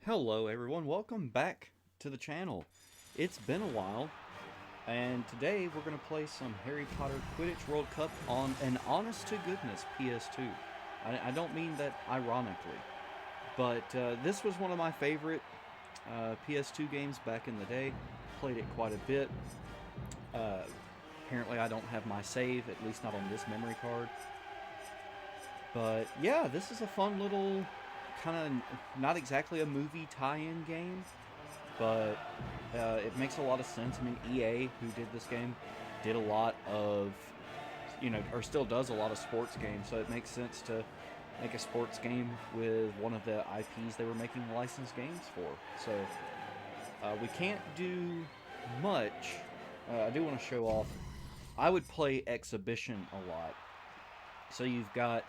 Hello everyone, welcome back to the channel. It's been a while, and today we're going to play some Harry Potter Quidditch World Cup on an honest-to-goodness PS2. I don't mean that ironically, but this was one of my favorite PS2 games back in the day. Played it quite a bit. Apparently I don't have my save, at least not on this memory card. But yeah, this is a fun little kind of not exactly a movie tie-in game, but it makes a lot of sense. I mean, EA, who did this game, did a lot of, or still does a lot of sports games, so it makes sense to make a sports game with one of the IPs they were making licensed games for. So we can't do much. I do want to show off. I would play Exhibition a lot. So you've got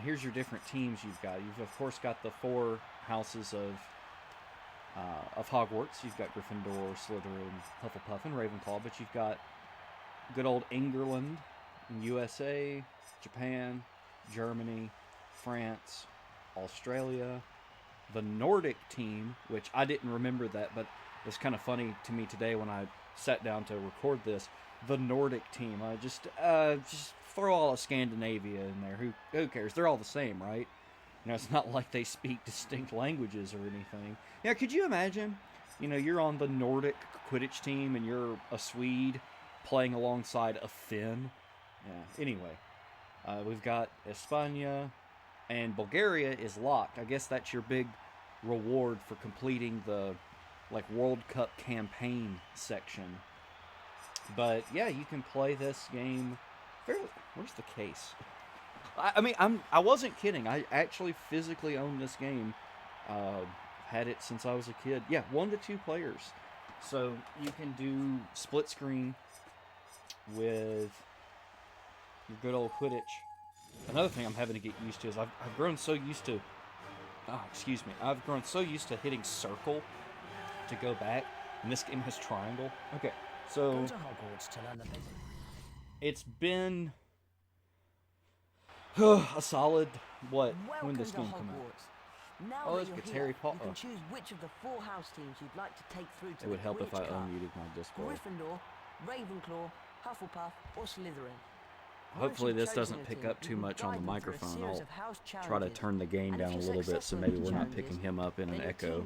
here's your different teams you've got. You've, of course, got the four houses of Hogwarts. You've got Gryffindor, Slytherin, Hufflepuff, and Ravenclaw. But you've got good old England, USA, Japan, Germany, France, Australia, the Nordic team, which I didn't remember that, but it's kind of funny to me today when I sat down to record this. The Nordic team. Just throw all of Scandinavia in there. Who cares? They're all the same, right? It's not like they speak distinct languages or anything. Yeah, could you imagine? You're on the Nordic Quidditch team and you're a Swede playing alongside a Finn. Yeah. Anyway, we've got España, and Bulgaria is locked. I guess that's your big reward for completing the World Cup campaign section. But yeah, you can play this game fairly. Where's the case? I wasn't kidding. I actually physically own this game. Had it since I was a kid. Yeah, 1 to 2 players. So you can do split screen with your good old Quidditch. Another thing I'm having to get used to is I've grown so used to. I've grown so used to hitting circle to go back, and this game has triangle. Okay. So, it's been a solid, when did this game come out? Now oh, it's Harry Potter. You can choose which of the 4 house teams you'd like to take through to it would help if I Cup. unmuted my Discord. Gryffindor, Ravenclaw, Hufflepuff, or Slytherin. Hopefully this doesn't pick up too much on the microphone. I'll try to turn the gain down a little bit so maybe we're not picking him up in an echo.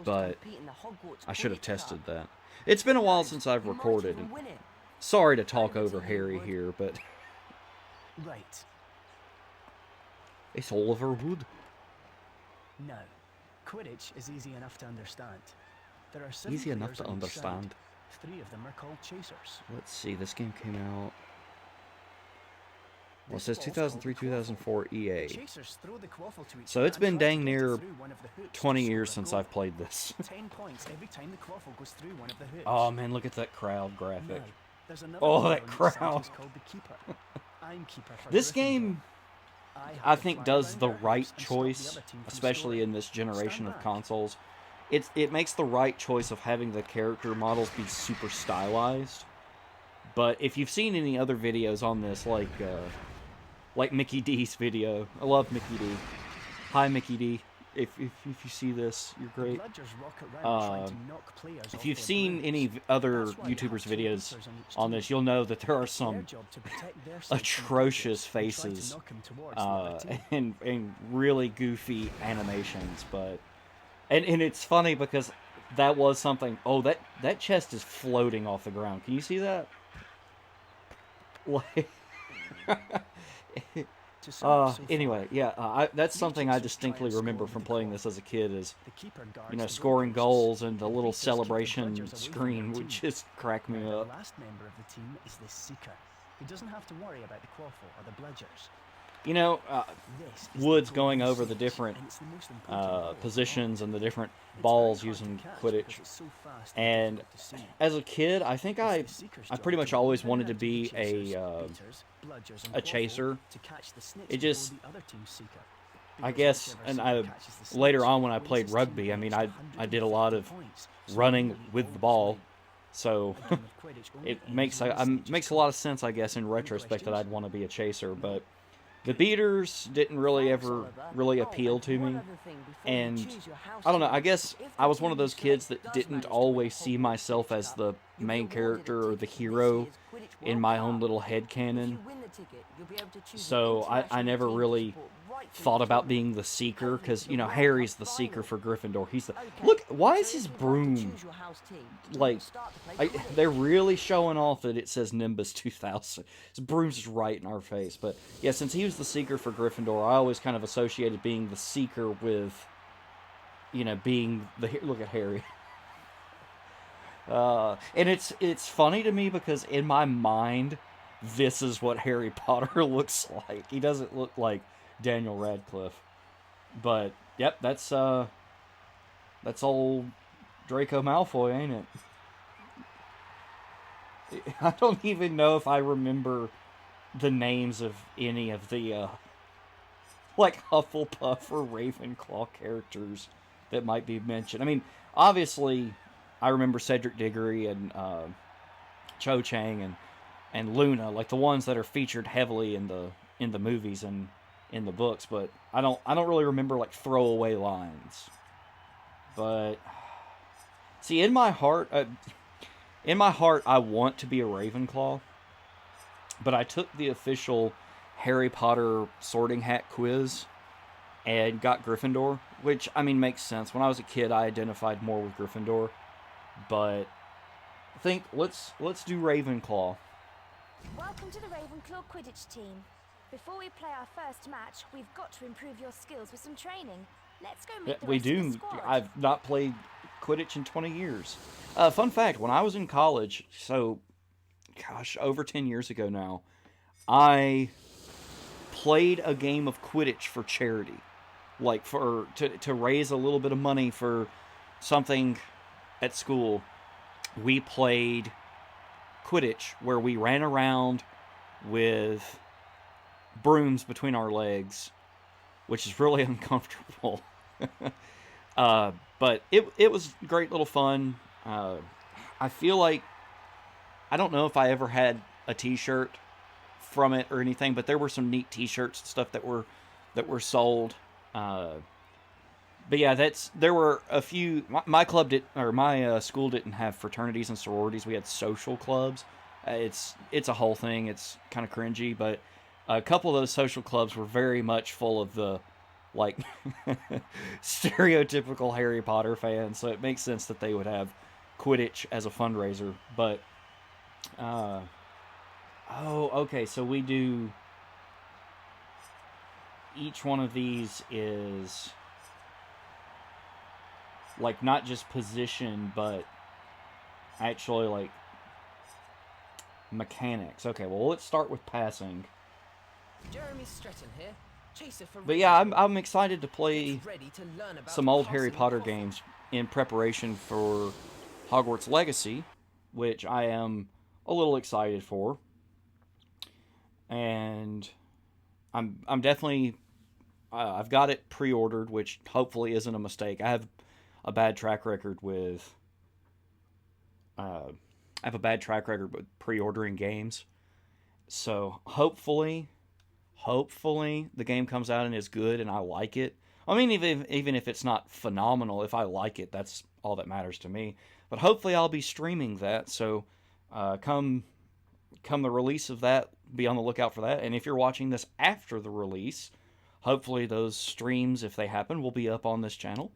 But I should have tested that. It's been a while since I've recorded. And sorry to talk over Harry here, but right. It's Oliver Wood. No, Quidditch is easy enough to understand. There are 7 Easy enough players to on each understand. side. 3 of them are called chasers. Let's see, this game came out. Well, it says 2003, 2004 EA. Chasers throw the quaffle to each So it's other been and try to dang get it near through one of the hoops 20 to score years a since goal. I've played this. 10 points every time the quaffle goes through one of the hoops. Oh man, look at that crowd graphic. Now, there's another Oh, player that on each side crowd. who's called the keeper. I'm keeper for This Gryffindor. game, I have I to think, fly does around the their right house and stop the choice, other team from especially scoring. in this generation Stand of back. consoles. It makes the right choice of having the character models be super stylized. But if you've seen any other videos on this, like Mickey D's video, I love Mickey D. Hi Mickey D. If you see this, you're great. Bludgers rock around trying to knock players If off you've their seen brooms. any other That's why you YouTubers' have 2 videos keepers each on team. this, you'll know that there are It's their some job to protect their side from the atrocious keepers and try to faces knock 'em towards the other team. and really goofy animations, but and it's funny because That was something. Oh, that chest is floating off the ground. Can you see that? Like, To sum up so anyway, far, yeah, that's something I Beatrix was distinctly trying to remember score from with the playing claw. this as a kid is, The keeper guards you know, the scoring goalposts. goals and the The little beaters keep the celebration bludgers away from screen their would team. just crack me Now, up. the last member of the team is the seeker, who doesn't have to worry about the quaffle or the bludgers. You know, This is Woods the going golden over the snitch, different and it's the most important ball of them positions all. and the different It's balls very hard to using catch Quidditch. because it's so fast And difficult to see. as a kid, I think It's I the seeker's I job pretty much to always weave wanted to around the be chasers, beaters, bludgers, and a quaffle chaser. to catch the snitch It just, before the other team's seeker. I Because guess, whichever and seeker catches the snitch later on when I wins played his rugby, team I mean, points I to did a lot 150 of points, so running nearly with the always ball, win. so A game of Quidditch only it ends makes when the snitch is makes a caught. lot of sense, I guess, in retrospect that I'd want to be a chaser. But the beaters didn't really Thanks, ever Oliver. really Oh, appeal and to one me. other thing before you And choose your house I don't know, team. I guess If I the was one team of you those kids select that does didn't manage to win always the see Hogwarts myself Quidditch as Cup, the you'll be main awarded a character or the ticket to this hero year's Quidditch in World my Cup. own little If headcanon. you win the ticket, you'll be able to choose an So I international never team to really support right through thought the about being tournament. the seeker, Take you because, to you the know, World Harry's Cup the seeker final. for Gryffindor. He's the... Okay, Look, why so is his if you'd like to broom... choose your house team, you Like, can start to play they're Quidditch. really showing off that it says Nimbus 2000. His broom's just right in our face. But yeah, since he was the seeker for Gryffindor, I always kind of associated being the seeker with, you know, being the... Look at Harry. And it's funny to me because in my mind, this is what Harry Potter looks like. He doesn't look like Daniel Radcliffe. But yep, that's old Draco Malfoy, ain't it? I don't even know if I remember the names of any of the like Hufflepuff or Ravenclaw characters that might be mentioned. I mean, obviously, I remember Cedric Diggory and Cho Chang and Luna, like the ones that are featured heavily in the movies and in the books. But I don't really remember like throwaway lines. But see, in my heart, I want to be a Ravenclaw. But I took the official Harry Potter Sorting Hat quiz and got Gryffindor, which, I mean, makes sense. When I was a kid, I identified more with Gryffindor. But I think let's do Ravenclaw. Welcome to the Ravenclaw Quidditch team. Before we play our first match, we've got to improve your skills with some training. Let's go meet the We rest of the do. squad. I've not played Quidditch in 20 years. Fun fact, when I was in college, so, gosh, over 10 years ago now, I played a game of Quidditch for charity. Like, to raise a little bit of money for something at school. We played Quidditch, where we ran around with brooms between our legs, which is really uncomfortable. But it was great little fun. I feel like, I don't know if I ever had a t-shirt from it or anything, but there were some neat t-shirts and stuff that were sold. But yeah, there were a few. My club did, or my school didn't have fraternities and sororities. We had social clubs. It's a whole thing. It's kind of cringy, but a couple of those social clubs were very much full of the, like, stereotypical Harry Potter fans. So it makes sense that they would have Quidditch as a fundraiser. But okay. So we do. Each one of these is, like, not just position, but actually, like, mechanics. Okay, well, let's start with passing. Jeremy Stretton here, chaser for But yeah, Ravenclaw. I'm excited to play Get ready to learn about some old Harry passing Potter quaffle. games in preparation for Hogwarts Legacy, which I am a little excited for. And I'm definitely... I've got it pre-ordered, which hopefully isn't a mistake. I have a bad track record with pre-ordering games. So hopefully the game comes out and is good and I like it. I mean, even if it's not phenomenal, if I like it, that's all that matters to me. But hopefully I'll be streaming that. So come the release of that, be on the lookout for that. And if you're watching this after the release, hopefully those streams, if they happen, will be up on this channel.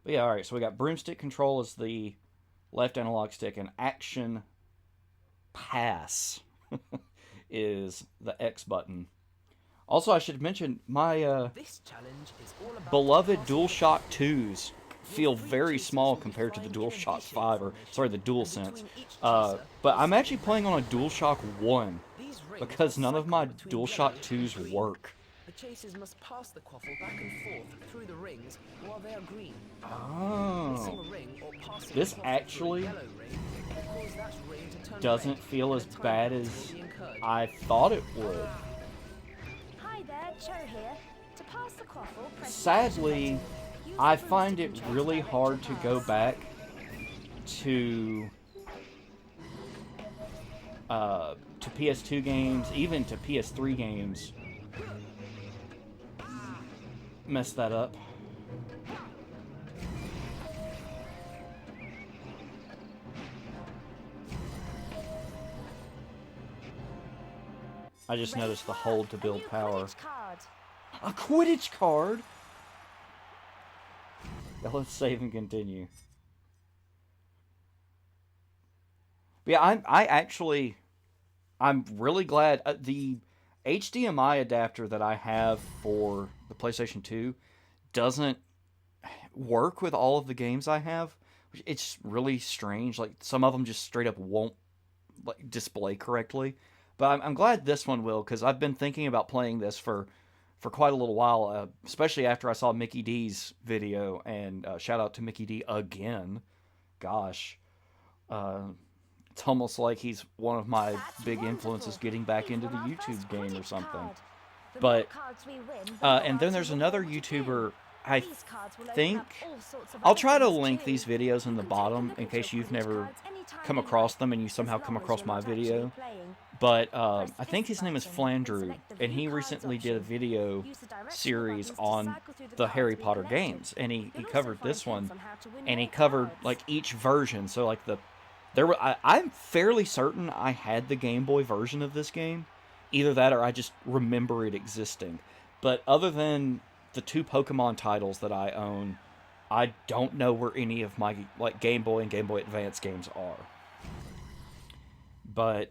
But yeah, alright, so we got broomstick control as the left analog stick, and action pass is the X button. Also, I should mention, my This challenge is all about beloved passing DualShock the 2s feel very small compared to the DualShock 5, or sorry, the DualSense. But I'm actually playing on a DualShock 1 These rings because none of my cycle between DualShock yellow and 2s green. work. The chasers must pass the quaffle back and forth through the rings while they are green. Missing Oh, a ring or passing this the quaffle through a actually yellow ring will cause that ring to turn doesn't red, feel and as a time bad penalty as will be incurred. I thought it would. Hi there, Cho here. To pass the quaffle, press Sadly, Use the I broomstick find it control to really direct hard your to go pass. back to PS2 games, even to PS3 games. Messed that up. I just Ready noticed the for hold to a build new power. Quidditch card. A Quidditch card? Now let's save and continue. But yeah, I'm really glad the HDMI adapter that I have for the PlayStation 2 doesn't work with all of the games I have. It's really strange. Like some of them just straight up won't like display correctly. But I'm glad this one will, because I've been thinking about playing this for quite a little while, especially after I saw Mickey D's video. And shout out to Mickey D again. Gosh. It's almost like he's one of my That's big wonderful. influences getting back We've into the won our YouTube first game or Quidditch something. card. The But, more cards we win, the more and then our there's team will another know what to do. YouTuber, I These cards will open think. up all sorts of I'll other try to things link too. these videos in You the can take a bottom look in at case your you've Quidditch never cards anytime come you across like, them and you as somehow long come as across you're my not actually video. playing. But Press I think this his name is button and Flandrew, select the and View he Cards recently did a option. video Use the directional series buttons to on cycle through the the cards Harry we Potter collected. games, and he You'll also covered find this one, hints on how to win and he more covered cards. like each version. So like I'm fairly certain I had the Game Boy version of this game, either that or I just remember it existing. But other than the two Pokemon titles that I own, I don't know where any of my like Game Boy and Game Boy Advance games are. But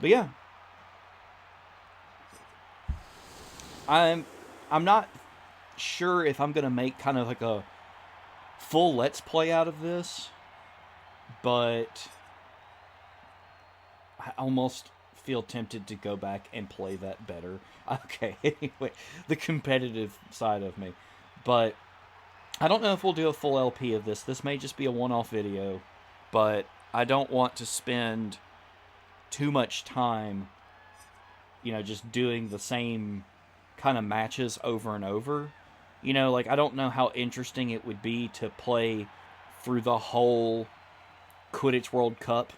yeah, I'm not sure if I'm gonna make kind of like a full Let's Play out of this, but I almost feel tempted to go back and play that better. Okay, anyway, the competitive side of me. But I don't know if we'll do a full LP of this. This may just be a one-off video, but I don't want to spend too much time, just doing the same kind of matches over and over. Like, I don't know how interesting it would be to play through the whole Quidditch World Cup,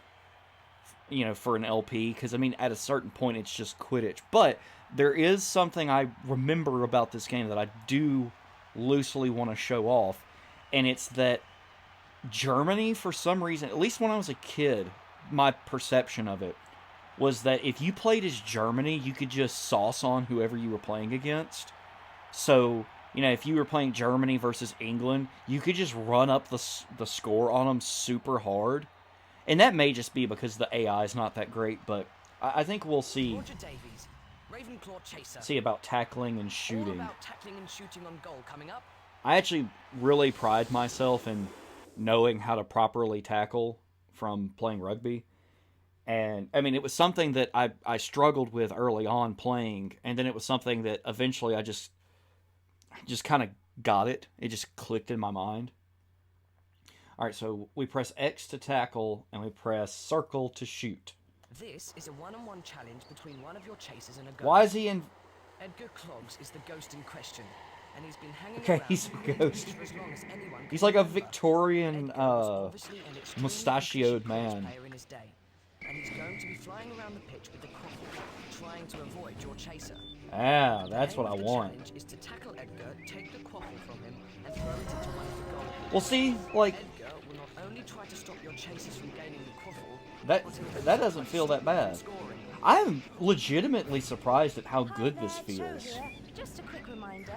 for an LP, because, at a certain point, it's just Quidditch. But there is something I remember about this game that I do loosely want to show off, and it's that Germany, for some reason, at least when I was a kid, my perception of it was that if you played as Germany, you could just sauce on whoever you were playing against. So, if you were playing Germany versus England, you could just run up the score on them super hard. And that may just be because the AI is not that great, but I think we'll see Roger Davies, Ravenclaw chaser. see about tackling and All shooting. about tackling and shooting on goal coming up. I actually really pride myself in knowing how to properly tackle from playing rugby. And, it was something that I struggled with early on playing, and then it was something that eventually I just kind of got it. It just clicked in my mind. Alright, so we press X to tackle, and we press circle to shoot. This is a one-on-one challenge between one of your chasers and a ghost. Why is he in... Edgar Clogs is the ghost in question, and he's been hanging Okay, around he's a for ghost. as long as anyone He's can like a remember. Victorian, Edgar was obviously an extremely mustachioed efficient Quidditch man. player in his day, and he's going to be flying around the pitch with the quaffle, trying to avoid your chaser. Ah, The that's aim what I of the want. challenge is to tackle Edgar, take the quaffle from him, and throw it into one of the goal. Well, see, like, Edgar will not only try to stop your chasers from gaining the quaffle, that but he'll that also doesn't try feel to that stop you from bad. scoring. I'm legitimately surprised at how Hi good there, this Cho feels. here. Just a quick reminder.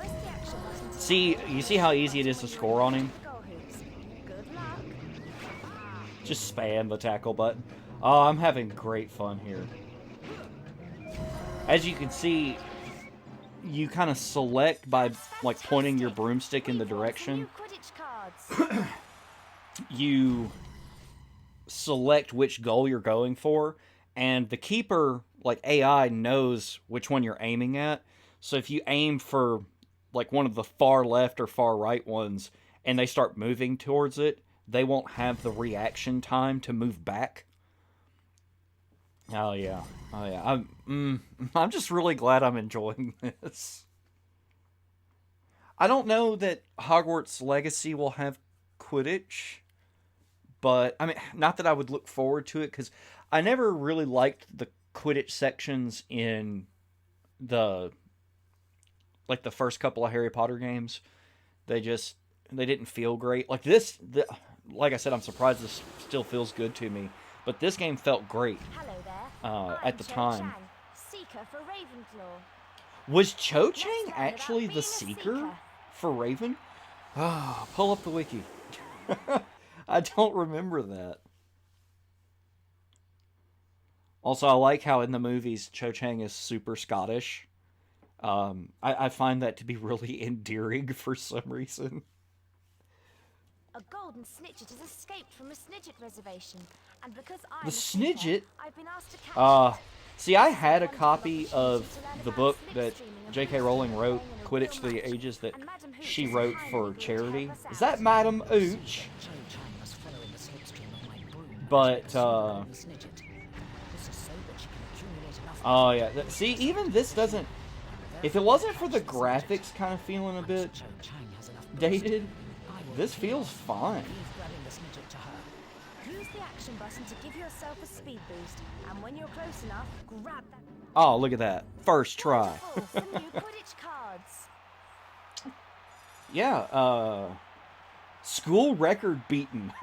Press the action button to See, you see how easy it is to score on him? goal hoops. Good luck. Just spam the tackle button. Oh, I'm having great fun here. As you can see, you kind of select by like pointing your broomstick in the We've won some direction. new Quidditch cards. You select which goal you're going for, and the keeper, like AI, knows which one you're aiming at. So if you aim for like one of the far left or far right ones and they start moving towards it, they won't have the reaction time to move back. Oh yeah. Oh yeah. I'm just really glad I'm enjoying this. I don't know that Hogwarts Legacy will have Quidditch, but I mean, not that I would look forward to it, because I never really liked the Quidditch sections in the first couple of Harry Potter games. They didn't feel great. Like this, like I said, I'm surprised this still feels good to me. But this game felt great Hello there. at the Cho time. Chang, Seeker for Ravenclaw. Was Cho Let's Chang learn actually about the being a Seeker seeker. for Raven? Ah, pull up the wiki. I don't remember that. Also, I like how in the movies Cho Chang is super Scottish. I find that to be really endearing for some reason. A golden snitchet has escaped from a snidget reservation, and because I'm The a seeker, snidget? I've been asked to catch it. See, I had a copy of the book that J.K. Rowling wrote, Quidditch Through the Ages, that she wrote for charity. Is that Madam Ooch? Cho Chang was following the slipstream of my broom. But, This is so that she can accumulate enough. oh yeah, see, even this doesn't... If it wasn't for the graphics kind of feeling a bit Cho Chang has enough dated, I will this feels fine. leave grabbing the snidget to her. Use the action button to give yourself a speed boost, and when you're close enough, grab that. Oh, look at that. First try. Wonderful, some new Quidditch cards. Yeah, school record beaten.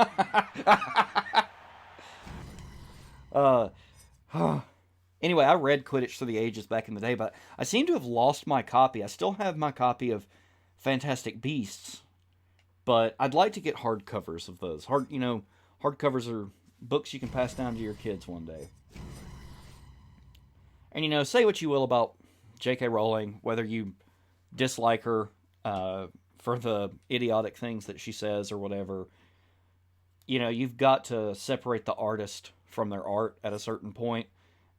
Anyway, I read Quidditch Through the Ages back in the day, but I seem to have lost my copy. I still have my copy of Fantastic Beasts, but I'd like to get hardcovers of those. Hardcovers are books you can pass down to your kids one day. And, say what you will about J.K. Rowling, whether you dislike her for the idiotic things that she says or whatever, you've got to separate the artist from their art at a certain point.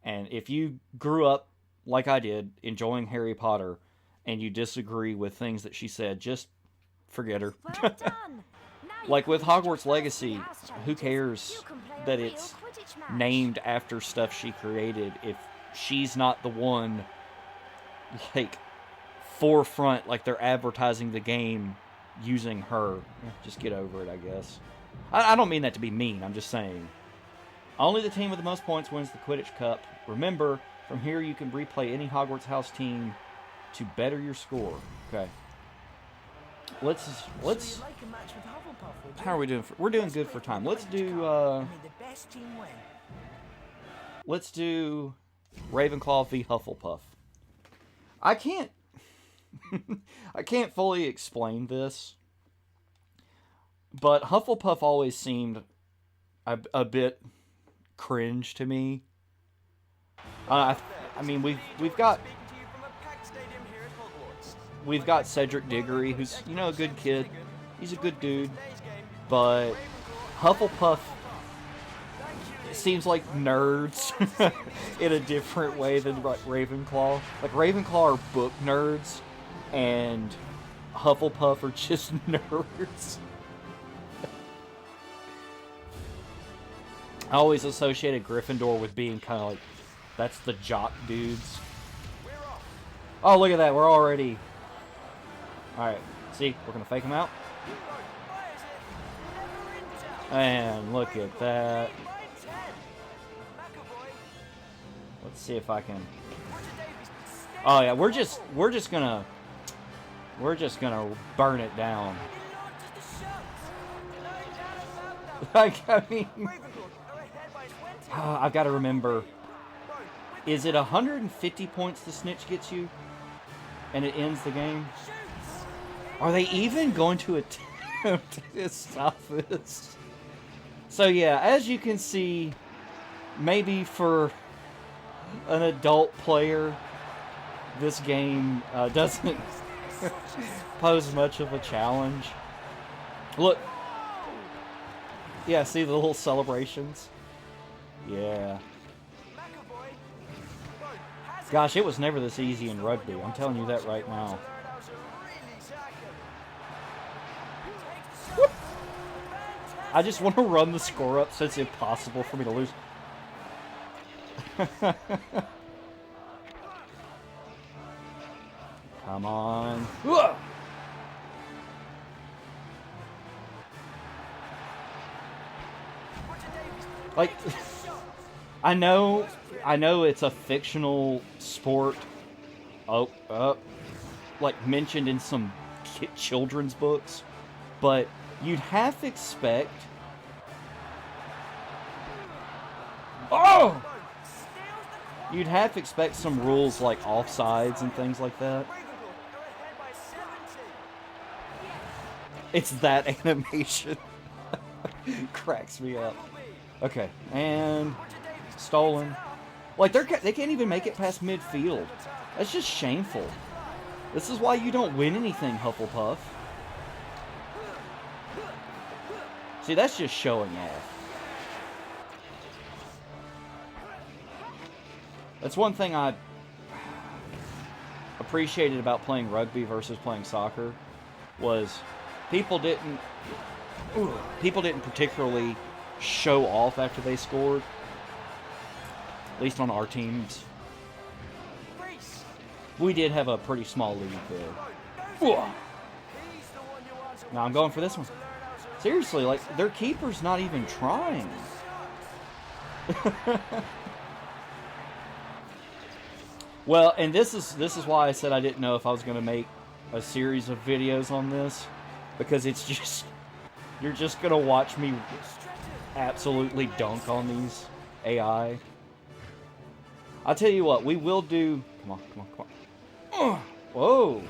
And if you grew up, like I did, enjoying Harry Potter, and you disagree with things that she said, just forget her. Well done. Now you Like can with reach your Hogwarts first Legacy, house who challenges. cares You can play a that real it's Quidditch match. named after stuff she created if she's not the one, like, forefront, like they're advertising the game using her. Just get over it, I guess. I don't mean that to be mean, I'm just saying. Only the team with the most points wins the Quidditch Cup. Remember, from here you can replay any Hogwarts house team to better your score. Okay. Let's. So you'd like a match with Hufflepuff, would you? How are we doing? We're doing good for time. Let's do. Only the best team win. Let's do Ravenclaw v Hufflepuff. I can't. I can't fully explain this, but Hufflepuff always seemed a bit cringe to me. I mean, we've got Cedric Diggory, who's a good kid. He's a good dude, but Hufflepuff seems like nerds in a different way than like Ravenclaw. Like Ravenclaw are book nerds, and Hufflepuff are just nerds. I always associated Gryffindor with being kind of like, that's the jock dudes. Oh, look at that. We're already... Alright, see? We're going to fake him out. And look at that. Let's see if I can... Oh, yeah, we're just gonna burn it down. Like, I mean... I've got to remember... Is it 150 points the snitch gets you? And it ends the game? Are they even going to attempt to stop this? So yeah, as you can see, maybe for an adult player, this game doesn't pose much of a challenge. Look. Yeah, see the little celebrations? Yeah. Gosh, it was never this easy in rugby. I'm telling you that right now. Whoop. I just want to run the score up so it's impossible for me to lose. Come on. Whoa. Like, I know it's a fictional sport, like mentioned in some children's books, but you'd have to expect. Oh! You'd have to expect some rules like offsides and things like that. It's that animation. Cracks me up. Okay, and stolen. Like, they can't even make it past midfield. That's just shameful. This is why you don't win anything, Hufflepuff. See, that's just showing off. That's one thing I appreciated about playing rugby versus playing soccer, was people didn't particularly show off after they scored. At least on our teams. We did have a pretty small lead there. Now I'm going for this one. Seriously, like, their keeper's not even trying. Well, and this is why I said I didn't know if I was going to make a series of videos on this, because it's just, you're just going to watch me absolutely dunk on these AI. I'll tell you what, we will do. Come on, come on, come on. Whoa!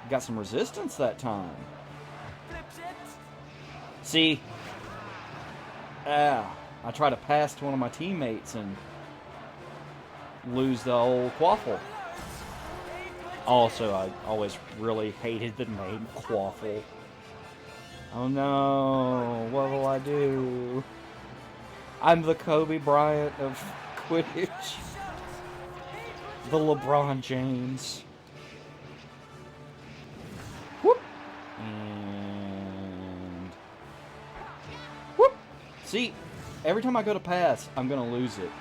Got some resistance that time. See? I try to pass to one of my teammates and lose the old quaffle. Also, I always really hated the name Quaffle. Oh no, what will I do? I'm the Kobe Bryant of Quidditch. The LeBron James. Whoop! And... whoop! See, every time I go to pass, I'm going to lose it.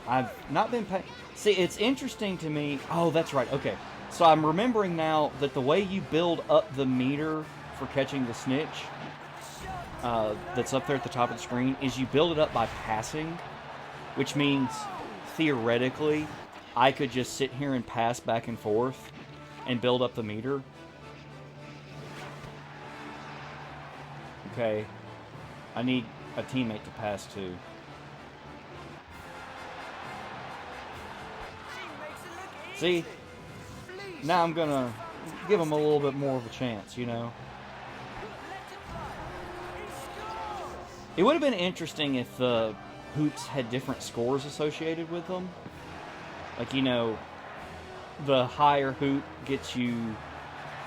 I've not been paying... see, it's interesting to me... oh, that's right, okay. So I'm remembering now that the way you build up the meter for catching the snitch, that's up there at the top of the screen, is you build it up by passing, which means, theoretically, I could just sit here and pass back and forth and build up the meter. Okay. I need a teammate to pass to. See? Now I'm gonna give him a little bit more of a chance, you know? It would have been interesting if the hoops had different scores associated with them. Like, you know, the higher hoop gets you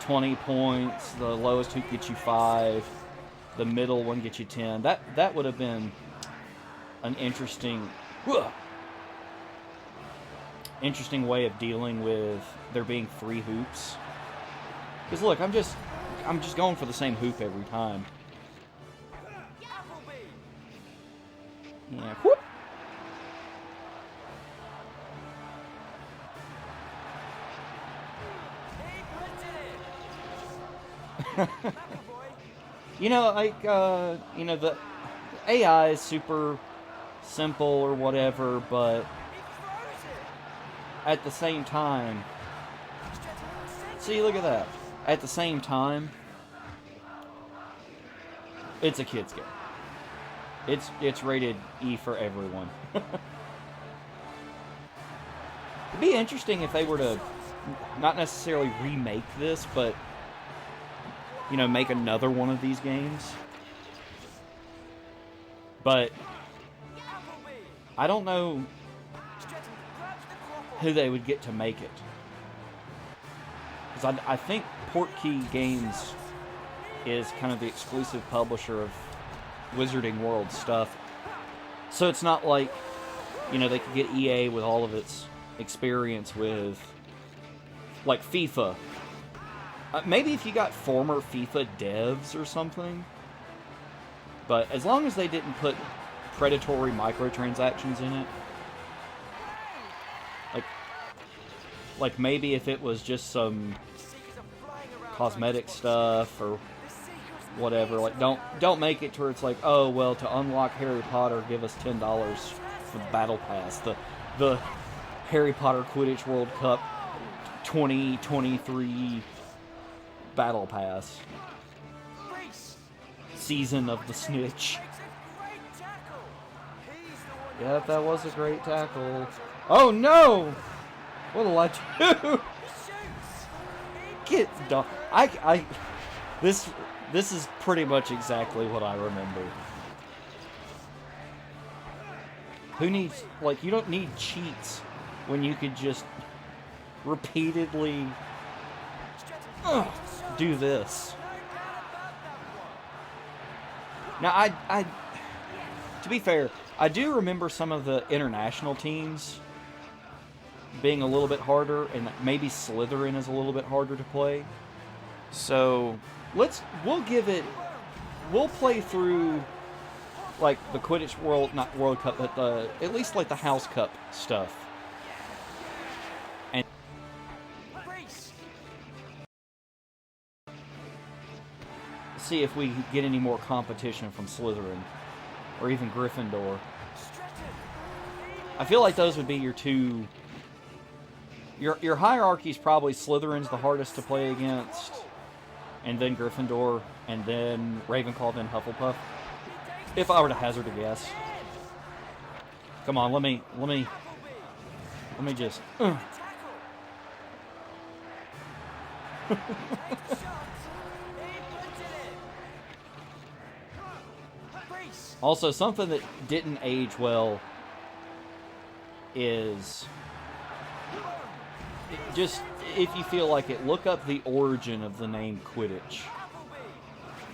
20 points, the lowest hoop gets you 5, the middle one gets you 10. That would have been an interesting way of dealing with there being 3 hoops. Because look, I'm just going for the same hoop every time. Yeah. Whoop. You know, like, you know, the AI is super simple or whatever, but at the same time, see, look at that. At the same time, it's a kid's game. It's rated E for everyone. It'd be interesting if they were to not necessarily remake this, but you know, make another one of these games. But I don't know who they would get to make it. Because I think Portkey Games is kind of the exclusive publisher of Wizarding World stuff. So it's not like, you know, they could get EA with all of its experience with, like, FIFA. Maybe if you got former FIFA devs or something. But as long as they didn't put predatory microtransactions in it. Like maybe if it was just some cosmetic stuff or whatever. Like don't make it to where it's like, oh well, to unlock Harry Potter, give us $10 for the battle pass. The Harry Potter Quidditch World Cup 2023 battle pass. Season of the Snitch. Yep, that was a great tackle. Oh no! What'll I do? Get done. This is pretty much exactly what I remember. Who needs, like, you don't need cheats when you could just repeatedly do this. Now, I to be fair, I do remember some of the international teams being a little bit harder, and maybe Slytherin is a little bit harder to play. So, we'll play through, like, the Quidditch not World Cup, but at least, like, the House Cup stuff. And see if we can get any more competition from Slytherin, or even Gryffindor. I feel like those would be your two. Your hierarchy's probably Slytherin's the hardest to play against, and then Gryffindor, and then Ravenclaw, then Hufflepuff. If I were to hazard a guess. Come on, let me just. Also, something that didn't age well is just, if you feel like it, look up the origin of the name Quidditch.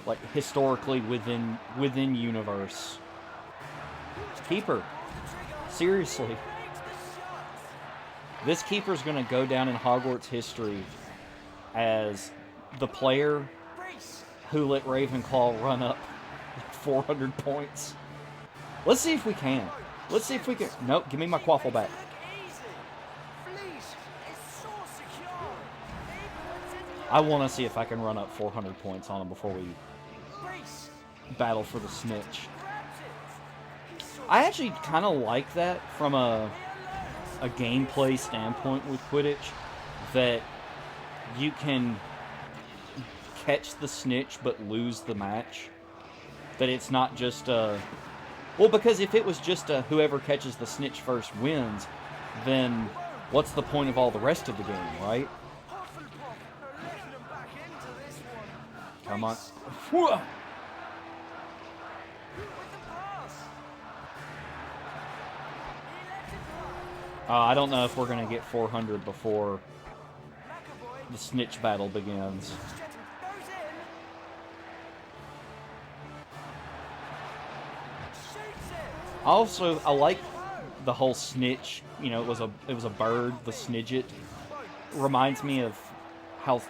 Like, historically within universe. Keeper. Seriously. This keeper's gonna go down in Hogwarts history as the player who let Ravenclaw run up 400 points. Let's see if we can. Let's see if we can. Nope, give me my quaffle back. I want to see if I can run up 400 points on him before we battle for the snitch. I actually kind of like that from a gameplay standpoint with Quidditch, that you can catch the snitch but lose the match. That it's not just a... Well, because if it was just a whoever catches the snitch first wins, then what's the point of all the rest of the game, right? Come on. I don't know if we're going to get 400 before the snitch battle begins. Also, I like the whole snitch. You know, it was a bird. The snidget reminds me of how,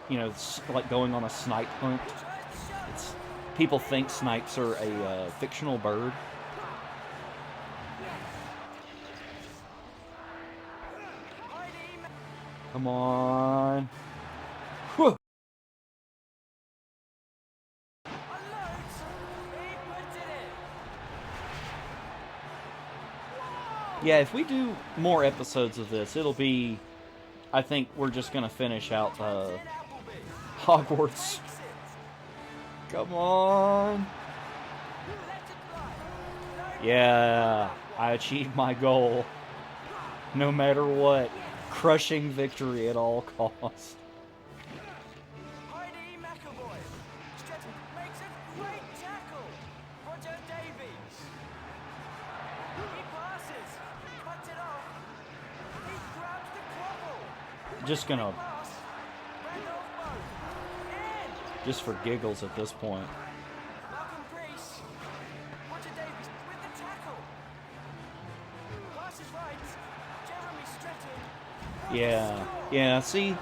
you know, like going on a snipe hunt. People think snipes are a fictional bird. Come on. Whew. Yeah, if we do more episodes of this, it'll be... I think we're just going to finish out Hogwarts. Come on. Yeah, I achieved my goal. No matter what. Crushing victory at all costs. Heidi McAvoy. Stretton makes a great tackle. Roger Davies. He passes. Cuts it off. He grabs the quaffle. Just gonna, Pass. Randolph Bowe. In. just for giggles at this point. Malcolm Priest. Roger Davies with the tackle. Pass is right. Jeremy Stretton. Yeah, see,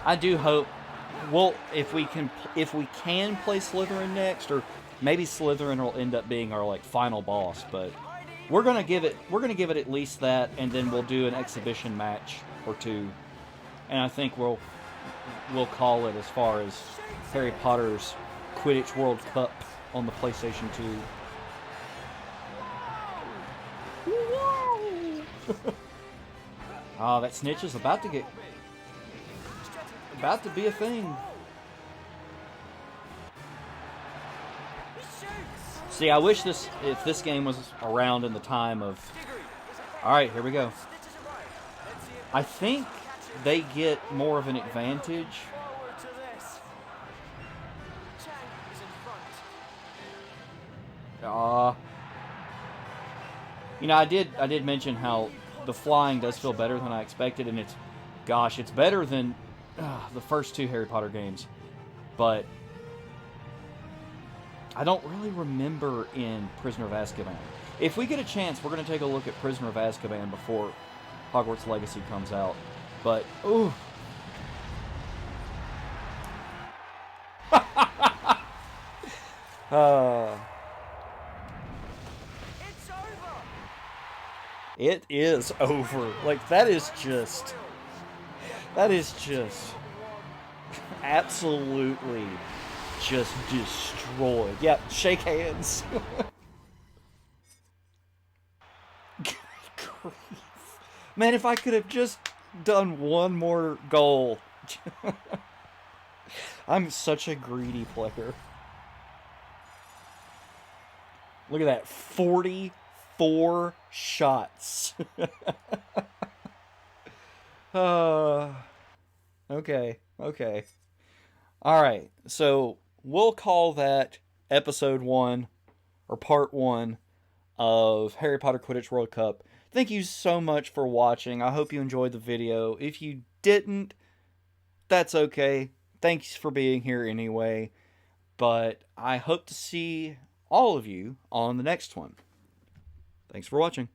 I do hope, well, if we can play Slytherin next, or maybe Slytherin will end up being our, like, final boss, but we're gonna give it at least that, and then we'll do an exhibition match or two, and I think we'll call it as far as Harry Potter's Quidditch World Cup on the PlayStation 2. Oh, that snitch is about to be a thing. See, I wish if this game was around in the time of... Alright, here we go. I think they get more of an advantage. Forward to this. Chang is in front. You know, I did mention how the flying does feel better than I expected, and it's better than the first two Harry Potter games, but I don't really remember in Prisoner of Azkaban. If we get a chance, we're going to take a look at Prisoner of Azkaban before Hogwarts Legacy comes out, but, ooh. It's over. It is over. Like, that is just absolutely just destroyed. Yeah, shake hands. Good grief. Man, if I could have just done one more goal. I'm such a greedy player. Look at that, 44 shots. Okay. Alright, so we'll call that episode 1, or part 1, of Harry Potter Quidditch World Cup. Thank you so much for watching. I hope you enjoyed the video. If you didn't, that's okay. Thanks for being here anyway. But I hope to see all of you on the next one. Thanks for watching.